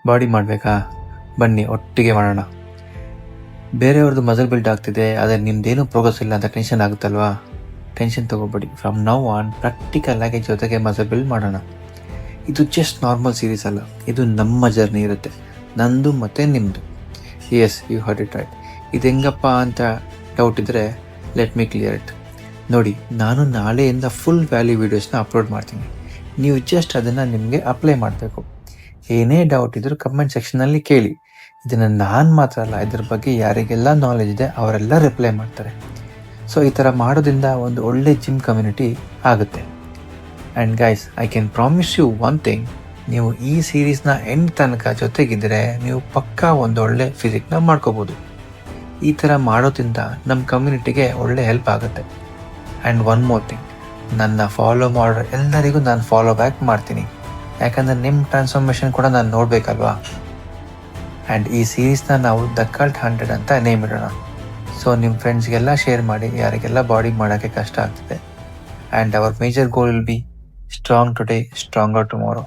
Body ಮಾಡಬೇಕಾ? ಬನ್ನಿ ಒಟ್ಟಿಗೆ ಮಾಡೋಣ. ಬೇರೆಯವ್ರದ್ದು ಮಸಲ್ ಬಿಲ್ಡ್ ಆಗ್ತಿದೆ, ಆದರೆ ನಿಮ್ದೇನು ಪ್ರೋಗ್ರೆಸ್ ಇಲ್ಲ ಅಂತ ಟೆನ್ಷನ್ ಆಗುತ್ತಲ್ವಾ? ಟೆನ್ಷನ್ ತೊಗೋಬೇಡಿ. ಫ್ರಮ್ ನೌ ಆನ್ ಪ್ರಾಕ್ಟಿಕಲ್ ಆಗಿ ಜೊತೆಗೆ ಮಸಲ್ ಬಿಲ್ಡ್ ಮಾಡೋಣ. ಇದು ಜಸ್ಟ್ ನಾರ್ಮಲ್ ಸೀರೀಸ್ ಅಲ್ಲ, ಇದು ನಮ್ಮ ಜರ್ನಿ ಇರುತ್ತೆ, ನಂದು ಮತ್ತು ನಿಮ್ಮದು. Yes, you heard it right. ಇದು ಹೆಂಗಪ್ಪ ಅಂತ ಡೌಟ್ ಇದ್ದರೆ ಲೆಟ್ ಮೀ ಕ್ಲಿಯರ್ ಇಟ್. ನೋಡಿ, ನಾನು ನಾಳೆಯಿಂದ ಫುಲ್ ವ್ಯಾಲ್ಯೂ ವೀಡಿಯೋಸ್ನ ಅಪ್ಲೋಡ್ ಮಾಡ್ತೀನಿ. ನೀವು ಜಸ್ಟ್ ಅದನ್ನು ನಿಮಗೆ ಅಪ್ಲೈ ಮಾಡಬೇಕು. ಏನೇ ಡೌಟ್ ಇದ್ದರೂ ಕಮೆಂಟ್ ಸೆಕ್ಷನಲ್ಲಿ ಕೇಳಿ. ಇದನ್ನು ನಾನು ಮಾತ್ರ ಅಲ್ಲ, ಇದ್ರ ಬಗ್ಗೆ ಯಾರಿಗೆಲ್ಲ ನಾಲೆಜ್ ಇದೆ ಅವರೆಲ್ಲ ರಿಪ್ಲೈ ಮಾಡ್ತಾರೆ. ಸೊ ಈ ಥರ ಮಾಡೋದ್ರಿಂದ ಒಂದು ಒಳ್ಳೆ ಜಿಮ್ ಕಮ್ಯುನಿಟಿ ಆಗುತ್ತೆ. And guys, I can promise you one thing, ನೀವು ಈ ಸೀರೀಸ್ನ ಎಂಡ್ ತನಕ ಜೊತೆಗಿದ್ದರೆ ನೀವು ಪಕ್ಕಾ ಒಂದು ಒಳ್ಳೆ ಫಿಸಿಕ್ನ ಮಾಡ್ಕೋಬೋದು. ಈ ಥರ ಮಾಡೋದ್ರಿಂದ ನಮ್ಮ ಕಮ್ಯುನಿಟಿಗೆ ಒಳ್ಳೆ ಹೆಲ್ಪ್ ಆಗುತ್ತೆ. ಆ್ಯಂಡ್ ಒನ್ ಮೋರ್ ಥಿಂಗ್, ನನ್ನ ಫಾಲೋ ಮಾಡೋ ಎಲ್ಲರಿಗೂ ನಾನು ಫಾಲೋ ಬ್ಯಾಕ್ ಮಾಡ್ತೀನಿ, ಯಾಕಂದರೆ ನಿಮ್ಮ ಟ್ರಾನ್ಸ್ಫಾರ್ಮೇಷನ್ ಕೂಡ ನಾನು ನೋಡಬೇಕಲ್ವಾ. ಆ್ಯಂಡ್ ಈ ಸೀರೀಸ್ನ ನಾವು ದ ಕಲ್ಟ್ 100 ಅಂತ ನೇಮ್ ಇಡೋಣ. ಸೊ ನಿಮ್ಮ ಫ್ರೆಂಡ್ಸ್ಗೆಲ್ಲ ಶೇರ್ ಮಾಡಿ, ಯಾರಿಗೆಲ್ಲ ಬಾಡಿ ಮಾಡೋಕ್ಕೆ ಕಷ್ಟ ಆಗ್ತಿದೆ. And our major goal will be strong today, stronger tomorrow.